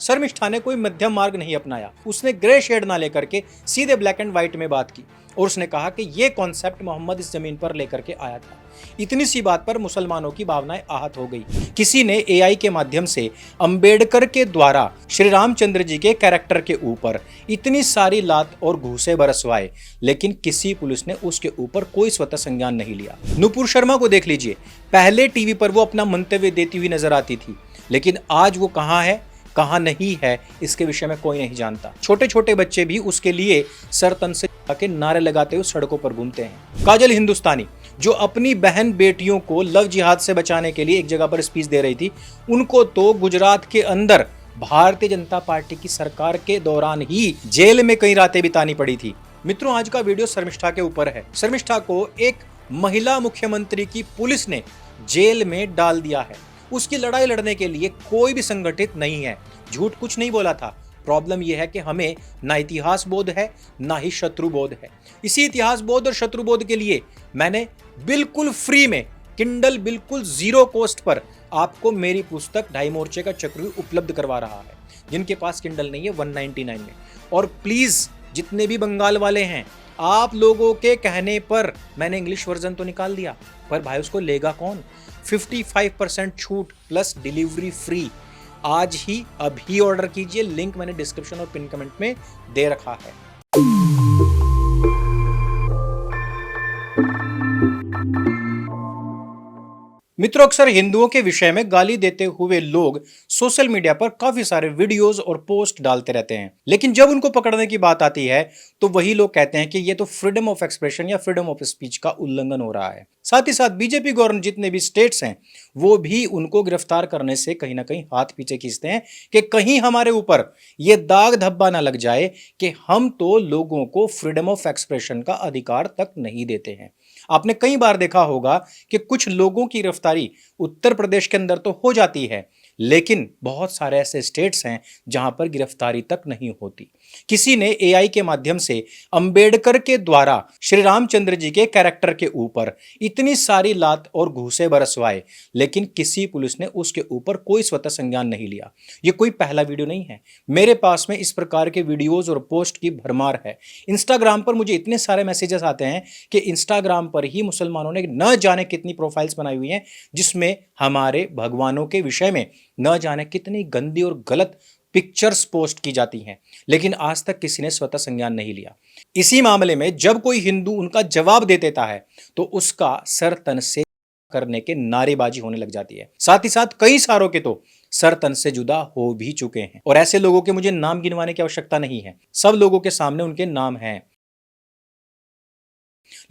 शर्मिष्ठा ने कोई मध्यम मार्ग नहीं अपनाया। उसने ग्रे शेड ना लेकर के सीधे ब्लैक एंड व्हाइट में बात की और उसने कहा कि ये कॉन्सेप्ट मोहम्मद इस जमीन पर लेकर के आया था। इतनी सी बात पर मुसलमानों की भावनाएं आहत हो गई। किसी ने एआई के माध्यम से अंबेडकर के द्वारा श्री रामचंद्र जी के कैरेक्टर के ऊपर इतनी सारी लात और घूसे बरसवाए, लेकिन किसी पुलिस ने उसके ऊपर कोई स्वतः संज्ञान नहीं लिया। नुपुर शर्मा को देख लीजिए, पहले टीवी पर वो अपना मंतव्य देती हुई नजर आती थी, लेकिन आज वो कहाँ है कहाँ नहीं है इसके विषय में कोई नहीं जानता। छोटे छोटे बच्चे भी उसके लिए सर तन से के नारे लगाते हुए सड़कों पर घूमते हैं। काजल हिंदुस्तानी जो अपनी बहन बेटियों को लव जिहाद से बचाने के लिए एक जगह पर स्पीच दे रही थी, उनको तो गुजरात के अंदर भारतीय जनता पार्टी की सरकार के दौरान ही जेल में कई रातें बितानी पड़ी थी। मित्रों, आज का वीडियो शर्मिष्ठा के ऊपर है। शर्मिष्ठा को एक महिला मुख्यमंत्री की पुलिस ने जेल में डाल दिया है। उसकी लड़ाई लड़ने के लिए कोई भी संगठित नहीं है, झूठ कुछ नहीं बोला था। प्रॉब्लम यह है कि हमें ना इतिहास बोध है ना ही शत्रु बोध है। इसी इतिहास बोध और शत्रु बोध के लिए मैंने बिल्कुल फ्री में किंडल बिल्कुल जीरो कॉस्ट पर आपको मेरी पुस्तक ढाई मोर्चे का चक्रव्यूह उपलब्ध करवा रहा है। जिनके पास किंडल नहीं है 199 में। और प्लीज जितने भी बंगाल वाले हैं, आप लोगों के कहने पर मैंने इंग्लिश वर्जन तो निकाल दिया, पर भाई उसको लेगा कौन? 55% छूट प्लस डिलीवरी फ्री। आज ही अभी ऑर्डर कीजिए, लिंक मैंने डिस्क्रिप्शन और पिन कमेंट में दे रखा है। मित्रों, अक्सर हिंदुओं के विषय में गाली देते हुए लोग सोशल मीडिया पर काफी सारे वीडियोस और पोस्ट डालते रहते हैं, लेकिन जब उनको पकड़ने की बात आती है तो वही लोग कहते हैं कि ये तो फ्रीडम ऑफ एक्सप्रेशन या फ्रीडम ऑफ स्पीच का उल्लंघन हो रहा है। साथ ही साथ बीजेपी गवर्नमेंट जितने भी स्टेट्स हैं वो भी उनको गिरफ्तार करने से कहीं ना कहीं हाथ पीछे खींचते हैं कि कहीं हमारे ऊपर ये दाग धब्बा ना लग जाए कि हम तो लोगों को फ्रीडम ऑफ एक्सप्रेशन का अधिकार तक नहीं देते हैं। आपने कई बार देखा होगा कि कुछ लोगों की गिरफ्तारी उत्तर प्रदेश के अंदर तो हो जाती है, लेकिन बहुत सारे ऐसे स्टेट्स हैं जहां पर गिरफ्तारी तक नहीं होती। किसी ने एआई के माध्यम से अंबेडकर के द्वारा श्री रामचंद्र जी के कैरेक्टर के ऊपर इतनी सारी लात और घूसे बरसवाए, लेकिन किसी पुलिस ने उसके ऊपर कोई स्वतः संज्ञान नहीं लिया। यह कोई पहला वीडियो नहीं है, मेरे पास में इस प्रकार के वीडियोज और पोस्ट की भरमार है। इंस्टाग्राम पर मुझे इतने सारे मैसेजेस आते हैं कि इंस्टाग्राम पर ही मुसलमानों ने न जाने कितनी प्रोफाइल्स बनाई हुई हैं जिसमें हमारे भगवानों के विषय में न जाने कितनी गंदी और गलत पिक्चर्स पोस्ट की जाती हैं, लेकिन आज तक किसी ने स्वतः संज्ञान नहीं लिया। इसी मामले में जब कोई हिंदू उनका जवाब दे देता है तो उसका सर तन से करने के नारेबाजी होने लग जाती है। साथ ही साथ कई सारों के तो सर तन से जुदा हो भी चुके हैं, और ऐसे लोगों के मुझे नाम गिनवाने की आवश्यकता नहीं है, सब लोगों के सामने उनके नाम हैं।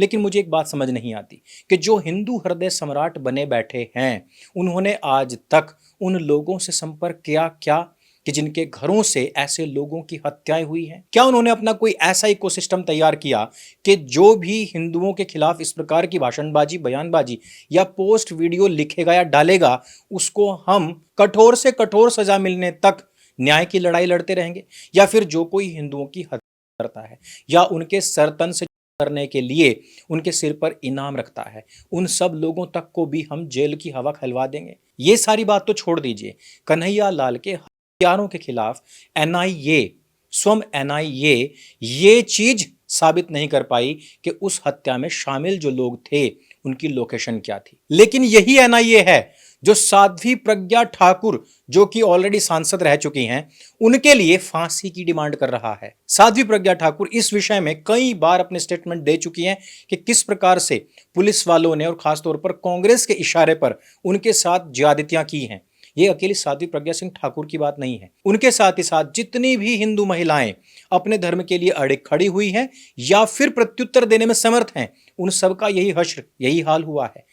लेकिन मुझे एक बात समझ नहीं आती कि जो हिंदू हृदय सम्राट बने बैठे हैं उन्होंने आज तक उन लोगों से संपर्क किया क्या कि जिनके घरों से ऐसे लोगों की हत्याएं हुई हैं? क्या उन्होंने अपना कोई ऐसा इकोसिस्टम तैयार किया कि जो भी हिंदुओं के खिलाफ इस प्रकार की भाषणबाजी, बयानबाजी या पोस्ट वीडियो लिखेगा या डालेगा, उसको हम कठोर से कठोर सजा मिलने तक न्याय की लड़ाई लड़ते रहेंगे? या फिर जो कोई हिंदुओं की हत्या करता है या उनके सरतन से करने के लिए उनके सिर पर इनाम रखता है, उन सब लोगों तक को भी हम जेल की हवा खिलवा देंगे? ये सारी बात तो छोड़ दीजिए, कन्हैया लाल के हत्यारों के खिलाफ एनआईए, स्वयं एनआईए ये चीज साबित नहीं कर पाई कि उस हत्या में शामिल जो लोग थे उनकी लोकेशन क्या थी। लेकिन यही एनआईए है जो साध्वी प्रज्ञा ठाकुर, जो कि ऑलरेडी सांसद रह चुकी हैं, उनके लिए फांसी की डिमांड कर रहा है। साध्वी प्रज्ञा ठाकुर इस विषय में कई बार अपने स्टेटमेंट दे चुकी हैं कि किस प्रकार से पुलिस वालों ने और खासतौर पर कांग्रेस के इशारे पर उनके साथ ज्यादतियां की हैं। ये अकेली साध्वी प्रज्ञा सिंह ठाकुर की बात नहीं है, उनके साथ ही साथ जितनी भी हिंदू महिलाएं अपने धर्म के लिए अड़े खड़ी हुई हैं या फिर प्रत्युत्तर देने में समर्थ हैं, उन सबका यही हश्र, यही हाल हुआ है।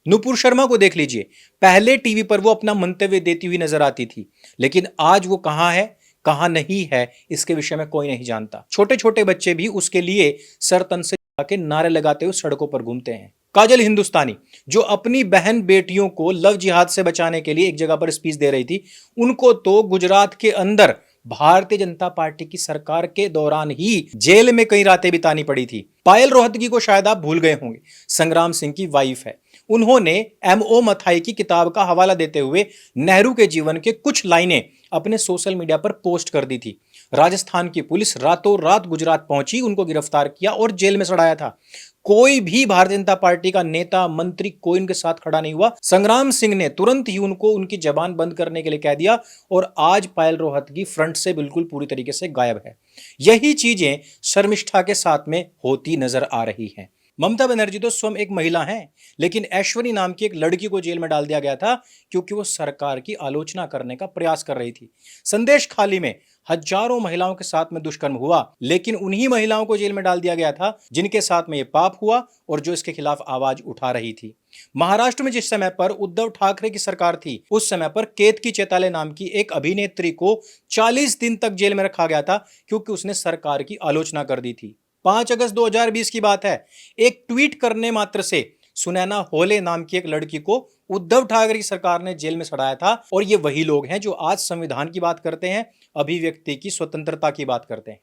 नुपुर शर्मा को देख लीजिए, पहले टीवी पर वो अपना मंतव्य देती हुई नजर आती थी, लेकिन आज वो कहाँ है कहाँ नहीं है इसके विषय में कोई नहीं जानता। छोटे छोटे बच्चे भी उसके लिए सर तन से के नारे लगाते हुए सड़कों पर घूमते हैं। काजल हिंदुस्तानी जो अपनी बहन बेटियों को लव जिहाद से बचाने के लिए एक जगह पर स्पीच दे रही थी, उनको तो गुजरात के अंदर भारतीय जनता पार्टी की सरकार के दौरान ही जेल में कई रातें बितानी पड़ी थी। पायल रोहतगी को शायद आप भूल गए होंगे, संग्राम सिंह की वाइफ है। उन्होंने एमओ मथाई की किताब का हवाला देते हुए नेहरू के जीवन के कुछ लाइनें अपने सोशल मीडिया पर पोस्ट कर दी थी। राजस्थान की पुलिस रातों रात गुजरात पहुंची, उनको गिरफ्तार किया और जेल में सड़ाया था। कोई भी भारतीय जनता पार्टी का नेता मंत्री कोई उनके साथ खड़ा नहीं हुआ। संग्राम सिंह ने तुरंत ही उनको उनकी जबान बंद करने के लिए कह दिया और आज पायल रोहतगी फ्रंट से बिल्कुल पूरी तरीके से गायब है। यही चीजें शर्मिष्ठा के साथ में होती नजर आ रही हैं। ममता बनर्जी तो स्वयं एक महिला हैं, लेकिन ऐश्वर्य नाम की एक लड़की को जेल में डाल दिया गया था क्योंकि वो सरकार की आलोचना करने का प्रयास कर रही थी। संदेश खाली में हजारों महिलाओं के साथ में दुष्कर्म हुआ, लेकिन उन्हीं महिलाओं को जेल में डाल दिया गया था जिनके साथ में ये पाप हुआ और जो इसके खिलाफ आवाज उठा रही थी। महाराष्ट्र में जिस समय पर उद्धव ठाकरे की सरकार थी, उस समय पर केतकी चेताले नाम की एक अभिनेत्री को 40 दिन तक जेल में रखा गया था क्योंकि उसने सरकार की आलोचना कर दी थी। 5 अगस्त 2020 की बात है। एक ट्वीट करने मात्र से सुनैना होले नाम की एक लड़की को उद्धव ठाकरे की सरकार ने जेल में सड़ाया था। और ये वही लोग हैं जो आज संविधान की बात करते हैं, अभिव्यक्ति की स्वतंत्रता की बात करते हैं।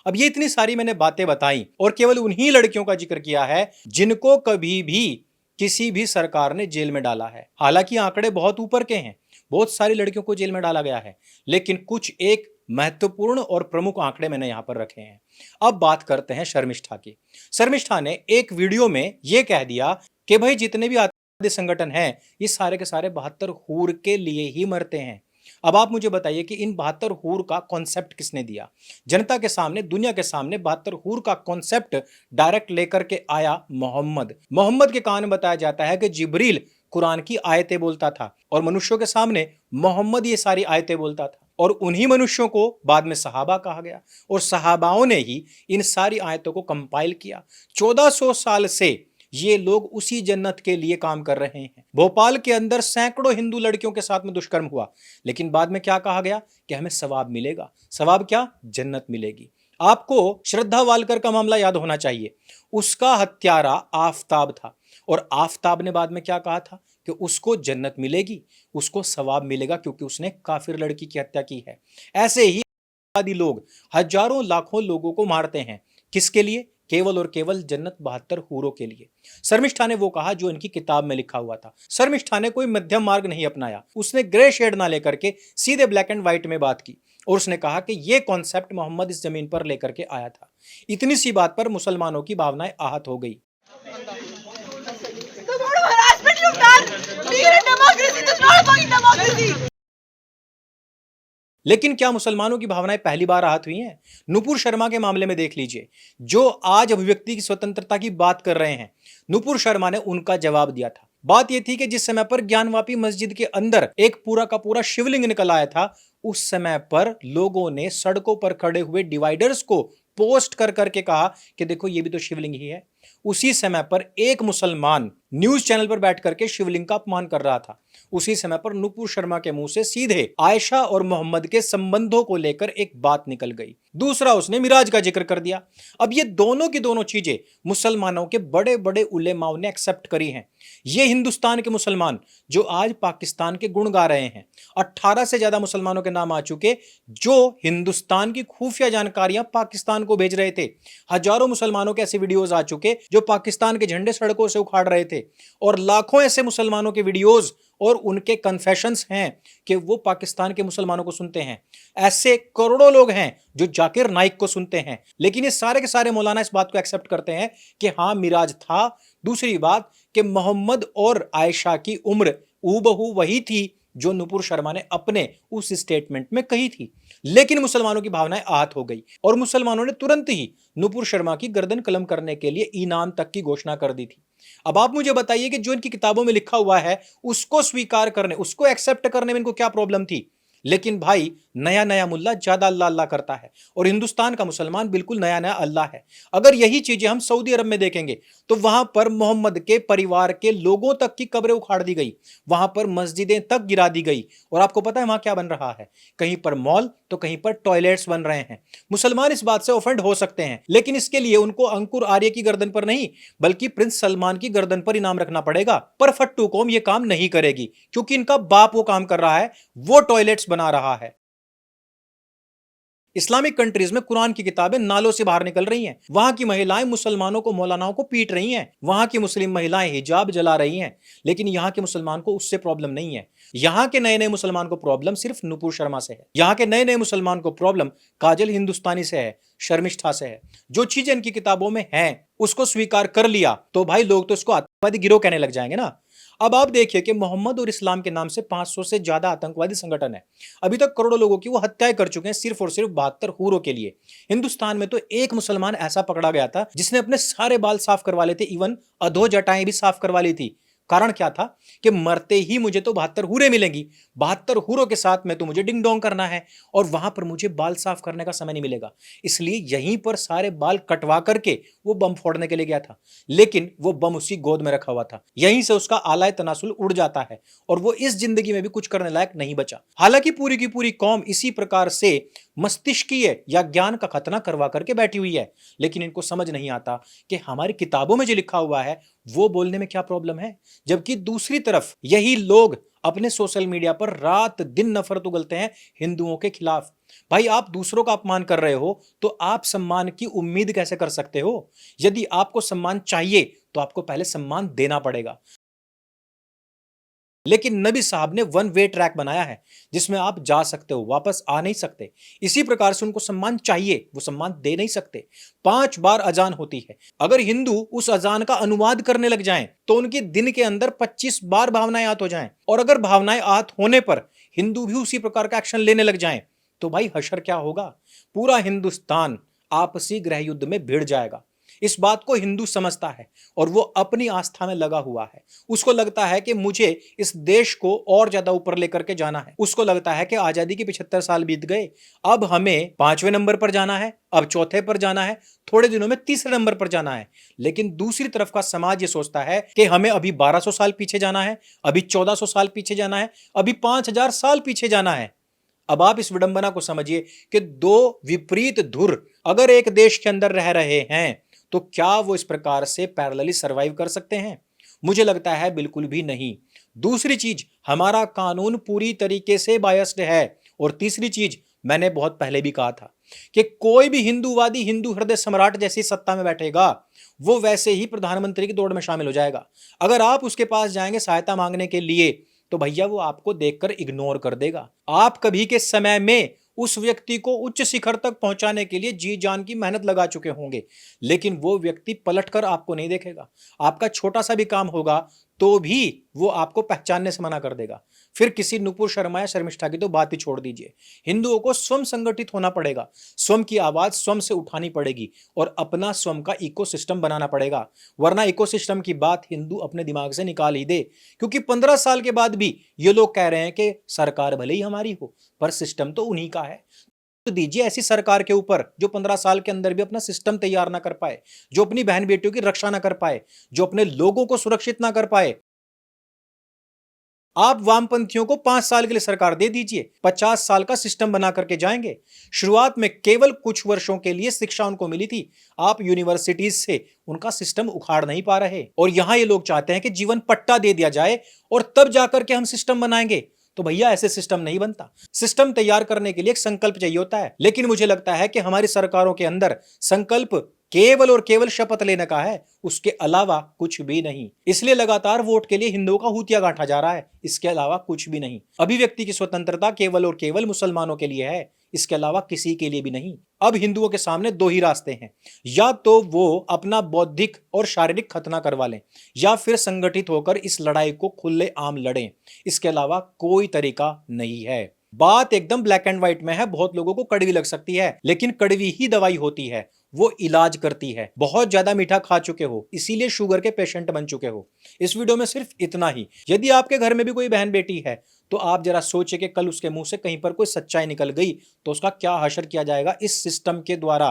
अब ये इतनी सारी मैंने बातें बताई और केवल उन्हीं लड़कियों का जिक्र किया है जिनको कभी भी किसी भी सरकार ने जेल में डाला है। हालांकि आंकड़े बहुत ऊपर के हैं, बहुत सारी लड़कियों को जेल में डाला गया है, लेकिन कुछ एक महत्वपूर्ण और प्रमुख आंकड़े मैंने यहां पर रखे हैं। अब बात करते हैं शर्मिष्ठा की। शर्मिष्ठा ने एक वीडियो में यह कह दिया कि भाई जितने भी आतंकवादी संगठन हैं ये सारे के सारे 72 हूर के लिए ही मरते हैं। अब आप मुझे बताइए कि इन 72 हूर का कॉन्सेप्ट किसने दिया? जनता के सामने, दुनिया के सामने 72 हूर का कॉन्सेप्ट डायरेक्ट लेकर के आया मोहम्मद के कान में बताया जाता है कि जिब्रील कुरान की आयतें बोलता था और मनुष्यों के सामने मोहम्मद ये सारी आयतें बोलता था और उन्हीं मनुष्यों को बाद में सहाबा कहा गया और सहाबाओं ने ही इन सारी आयतों को कंपाइल किया। 1400 साल से ये लोग उसी जन्नत के लिए काम कर रहे हैं। भोपाल के अंदर सैकड़ों हिंदू लड़कियों के साथ में दुष्कर्म हुआ, लेकिन बाद में क्या कहा गया कि हमें सवाब मिलेगा। सवाब क्या? जन्नत मिलेगी। आपको श्रद्धा वालकर का मामला याद होना चाहिए। उसका हत्यारा आफताब था और आफताब ने बाद में क्या कहा था कि उसको जन्नत मिलेगी, उसको सवाब मिलेगा क्योंकि उसने काफिर लड़की की हत्या की है। ऐसे ही आदि लोग हजारों लाखों लोगों को मारते हैं। किसके लिए? केवल और केवल जन्नत 72 हूरों के लिए। शर्मिष्ठा ने वो कहा जो इनकी किताब में लिखा हुआ था। शर्मिष्ठा ने कोई मध्यम मार्ग नहीं अपनाया। उसने ग्रे शेड ना लेकर के सीधे ब्लैक एंड व्हाइट में बात की और उसने कहा कि यह कॉन्सेप्ट मोहम्मद इस जमीन पर लेकर के आया था। इतनी सी बात पर मुसलमानों की भावनाएं आहत हो गई। लेकिन क्या मुसलमानों की भावनाएं पहली बार आहत हुई हैं? नुपुर शर्मा के मामले में देख लीजिए, जो आज अभिव्यक्ति की स्वतंत्रता की बात कर रहे हैं। नुपुर शर्मा ने उनका जवाब दिया था। बात यह थी कि जिस समय पर ज्ञानवापी मस्जिद के अंदर एक पूरा का पूरा शिवलिंग निकल आया था, उस समय पर लोगों ने सड़कों पर खड़े हुए डिवाइडर्स को पोस्ट कर करके कहा कि देखो ये भी तो शिवलिंग ही है। उसी समय पर एक मुसलमान न्यूज चैनल पर बैठ करके शिवलिंग का अपमान कर रहा था। उसी समय पर नुपुर शर्मा के मुंह से सीधे आयशा और मोहम्मद के संबंधों को लेकर एक बात निकल गई। दूसरा, उसने मिराज का जिक्र कर दिया। अब ये दोनों की दोनों चीजें मुसलमानों के बड़े बड़े उलेमाओं ने एक्सेप्ट करी हैं। ये हिंदुस्तान के मुसलमान जो आज पाकिस्तान के गुण गा रहे हैं, 18 से ज्यादा मुसलमानों के नाम आ चुके जो हिंदुस्तान की खुफिया जानकारियां पाकिस्तान को भेज रहे थे। हजारों मुसलमानों के ऐसे वीडियोज आ चुके जो पाकिस्तान के झंडे सड़कों से उखाड़ रहे थे और लाखों ऐसे मुसलमानों के वीडियोज और उनके कन्फेशंस हैं कि वो पाकिस्तान के मुसलमानों को सुनते हैं। ऐसे करोड़ों लोग हैं जो जाकिर नाइक को सुनते हैं। लेकिन ये सारे के सारे मौलाना इस बात को एक्सेप्ट करते हैं कि हाँ मिराज था। दूसरी बात कि मोहम्मद और आयशा की उम्र हूबहू वही थी जो नुपुर शर्मा ने अपने उस स्टेटमेंट में कही थी। लेकिन मुसलमानों की भावनाएं आहत हो गई और मुसलमानों ने तुरंत ही नुपुर शर्मा की गर्दन कलम करने के लिए इनाम तक की घोषणा कर दी थी। अब आप मुझे बताइए कि जो इनकी किताबों में लिखा हुआ है उसको स्वीकार करने, उसको एक्सेप्ट करने में इनको क्या प्रॉब्लम थी? लेकिन भाई नया नया मुल्ला ज्यादा अल्लाह अल्लाह करता है और हिंदुस्तान का मुसलमान बिल्कुल नया नया अल्लाह है। अगर यही चीजें हम सऊदी अरब में देखेंगे तो वहां पर मोहम्मद के परिवार के लोगों तक की कब्रें उखाड़ दी गई, वहां पर मस्जिदें तक गिरा दी गई और आपको पता है वहां क्या बन रहा है? कहीं पर मॉल तो कहीं पर टॉयलेट्स बन रहे हैं। मुसलमान इस बात से ऑफेंड हो सकते हैं, लेकिन इसके लिए उनको अंकुर आर्य की गर्दन पर नहीं बल्कि प्रिंस सलमान की गर्दन पर इनाम रखना पड़ेगा। पर फट्टू कौम ये काम नहीं करेगी, क्योंकि इनका बाप वो काम कर रहा है, वो टॉयलेट्स बना रहा है। इस्लामिक कंट्रीज में कुरान की किताबें नालों से बाहर निकल रही हैं। वहां की महिलाएं मुसलमानों को, मौलानाओं को पीट रही हैं। वहां की मुस्लिम महिलाएं हिजाब जला रही हैं। लेकिन यहां के मुसलमान को उससे प्रॉब्लम नहीं है। यहां के नए नए मुसलमान को प्रॉब्लम सिर्फ नुपुर शर्मा से है। यहां के नए नए मुसलमान को प्रॉब्लम काजल हिंदुस्तानी से है, शर्मिष्ठा से है। जो चीजें इनकी किताबों में हैं उसको स्वीकार कर लिया तो भाई लोग तो इसको आतंकवादी गिरोह कहने लग जाएंगे ना। अब आप देखिए कि मोहम्मद और इस्लाम के नाम से 500 से ज्यादा आतंकवादी संगठन है। अभी तक करोड़ों लोगों की वो हत्याएं कर चुके हैं सिर्फ और सिर्फ 72 हूरों के लिए। हिंदुस्तान में तो एक मुसलमान ऐसा पकड़ा गया था जिसने अपने सारे बाल साफ करवा लिए थे, इवन अधो जटाएं भी साफ करवा ली थी। कारण क्या था कि मरते ही मुझे तो 72 हूरें मिलेंगी, 72 हूरों के साथ में तो मुझे डिंग डोंग करना है और वहां पर मुझे बाल साफ करने का समय नहीं मिलेगा। इसलिए यहीं पर सारे बाल कटवा करके वो बम फोड़ने के लिए गया था, लेकिन वो बम उसकी गोद में रखा हुआ था। यहीं से उसका आलाय तनासुल उड़ जाता है और वो इस जिंदगी में भी कुछ करने लायक नहीं बचा। हालांकि पूरी की पूरी कौम इसी प्रकार से मस्तिष्कीय या ज्ञान का खतना करवा करके बैठी हुई है, लेकिन इनको समझ नहीं आता कि हमारी किताबों में जो लिखा हुआ है वो बोलने में क्या प्रॉब्लम है। जबकि दूसरी तरफ यही लोग अपने सोशल मीडिया पर रात दिन नफरत उगलते हैं हिंदुओं के खिलाफ। भाई आप दूसरों का अपमान कर रहे हो तो आप सम्मान की उम्मीद कैसे कर सकते हो? यदि आपको सम्मान चाहिए तो आपको पहले सम्मान देना पड़ेगा। लेकिन नबी साहब ने वन वे ट्रैक बनाया है जिसमें आप जा सकते हो, वापस आ नहीं सकते। इसी प्रकार से उनको सम्मान चाहिए, वो सम्मान दे नहीं सकते। 5 बार अजान होती है, अगर हिंदू उस अजान का अनुवाद करने लग जाएं तो उनके दिन के अंदर 25 बार भावनाएं आहत हो जाएं, और अगर भावनाएं आहत होने पर हिंदू भी उसी प्रकार का एक्शन लेने लग जाएं तो भाई हशर क्या होगा? पूरा हिंदुस्तान आपसी गृह युद्ध में भिड़ जाएगा। इस बात को हिंदू समझता है और वो अपनी आस्था में लगा हुआ है। उसको लगता है कि मुझे इस देश को और ज्यादा ऊपर लेकर के जाना है। उसको लगता है कि आजादी के 75 साल बीत गए, अब हमें 5वें नंबर पर जाना है, अब चौथे पर जाना है, थोड़े दिनों में तीसरे नंबर पर जाना है। लेकिन दूसरी तरफ का समाज ये सोचता है कि हमें अभी 1200 साल पीछे जाना है, अभी 1400 साल पीछे जाना है, अभी 5000 साल पीछे जाना है। अब आप इस विडंबना को समझिए कि दो विपरीत धुर अगर एक देश के अंदर रह रहे हैं तो क्या वो इस प्रकार से पैरेलली सरवाइव कर सकते हैं? मुझे लगता है बिल्कुल भी नहीं। दूसरी चीज, हमारा कानून पूरी तरीके से बायस्ड है। और तीसरी चीज, मैंने बहुत पहले भी कहा था कि कोई भी हिंदूवादी हिंदू हृदय सम्राट जैसी सत्ता में बैठेगा वो वैसे ही प्रधानमंत्री की दौड़ में शामिल हो जाएगा। अगर आप उसके पास जाएंगे सहायता मांगने के लिए तो भैया वो आपको देखकर इग्नोर कर देगा। आप कभी के समय में उस व्यक्ति को उच्च शिखर तक पहुंचाने के लिए जी जान की मेहनत लगा चुके होंगे, लेकिन वो व्यक्ति पलटकर आपको नहीं देखेगा। आपका छोटा सा भी काम होगा तो भी वो आपको पहचानने से मना कर देगा। फिर किसी नुपुर शर्मा या शर्मिष्ठा की तो बात ही छोड़ दीजिए। हिंदुओं को स्वयं संगठित होना पड़ेगा, स्वयं की आवाज स्वयं से उठानी पड़ेगी और अपना स्वयं का इकोसिस्टम बनाना पड़ेगा। वरना इकोसिस्टम की बात हिंदू अपने दिमाग से निकाल ही दे, क्योंकि 15 साल के बाद भी ये लोग कह रहे हैं कि सरकार भले ही हमारी हो पर सिस्टम तो उन्हीं का है। तो दीजिए ऐसी सरकार के ऊपर जो 15 साल के अंदर भी अपना सिस्टम तैयार ना कर पाए, जो अपनी बहन बेटियों की रक्षा ना कर पाए, जो अपने लोगों को सुरक्षित ना कर पाए। आप वामपंथियों को 5 साल के लिए सरकार दे दीजिए, 50 साल का सिस्टम बना करके जाएंगे। शुरुआत में केवल कुछ वर्षों के लिए शिक्षा उनको मिली थी। आप यूनिवर्सिटीज से उनका सिस्टम उखाड़ नहीं पा रहे और यहां ये लोग चाहते हैं कि जीवन पट्टा दे दिया जाए और तब जाकर के हम सिस्टम बनाएंगे। तो भैया ऐसे सिस्टम नहीं बनता। सिस्टम तैयार करने के लिए एक संकल्प चाहिए होता है, लेकिन मुझे लगता है कि हमारी सरकारों के अंदर संकल्प केवल और केवल शपथ लेने का है, उसके अलावा कुछ भी नहीं। इसलिए लगातार वोट के लिए हिंदुओं का हूतिया गांठा जा रहा है, इसके अलावा कुछ भी नहीं। अभिव्यक्ति की स्वतंत्रता केवल और केवल मुसलमानों के लिए है, इसके अलावा किसी के लिए भी नहीं। अब हिंदुओं के सामने दो ही रास्ते हैं, या तो वो अपना बौद्धिक और शारीरिक खतना करवा लें या फिर संगठित होकर इस लड़ाई को खुलेआम लड़ें। इसके अलावा कोई तरीका नहीं है। बात एकदम ब्लैक एंड व्हाइट में है। बहुत लोगों को कड़वी लग सकती है, लेकिन कड़वी ही दवाई होती है, वो इलाज करती है। बहुत ज्यादा मीठा खा चुके हो इसीलिए शुगर के पेशेंट बन चुके हो। इस वीडियो में सिर्फ इतना ही। यदि आपके घर में भी कोई बहन बेटी है तो आप जरा सोचिए कि कल उसके मुंह से कहीं पर कोई सच्चाई निकल गई तो उसका क्या हशर किया जाएगा इस सिस्टम के द्वारा।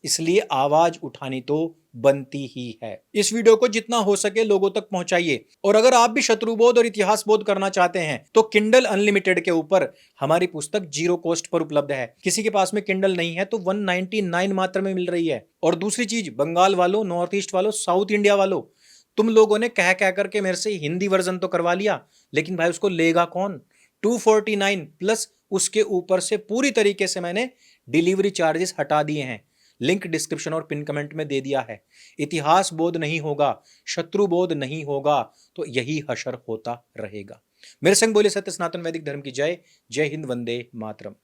इसलिए आवाज उठानी तो बनती ही है। इस वीडियो को जितना हो सके लोगों तक पहुंचाइए। और अगर आप भी शत्रुबोध और इतिहास बोध करना चाहते हैं तो किंडल अनलिमिटेड के ऊपर हमारी पुस्तक 0 कॉस्ट पर उपलब्ध है। किसी के पास में किंडल नहीं है तो 199 मात्र में मिल रही है। और दूसरी चीज, बंगाल वालों, नॉर्थ ईस्ट वालों, साउथ इंडिया वालों, तुम लोगों ने कह कह करके मेरे से हिंदी वर्जन तो करवा लिया, लेकिन भाई उसको लेगा कौन? 249 प्लस उसके ऊपर से पूरी तरीके से मैंने डिलीवरी चार्जेस हटा दिए हैं। लिंक डिस्क्रिप्शन और पिन कमेंट में दे दिया है। इतिहास बोध नहीं होगा, शत्रु बोध नहीं होगा तो यही हशर होता रहेगा। मेरे संग बोले सत्य सनातन वैदिक धर्म की जय। जय हिंद, वंदे मातरम।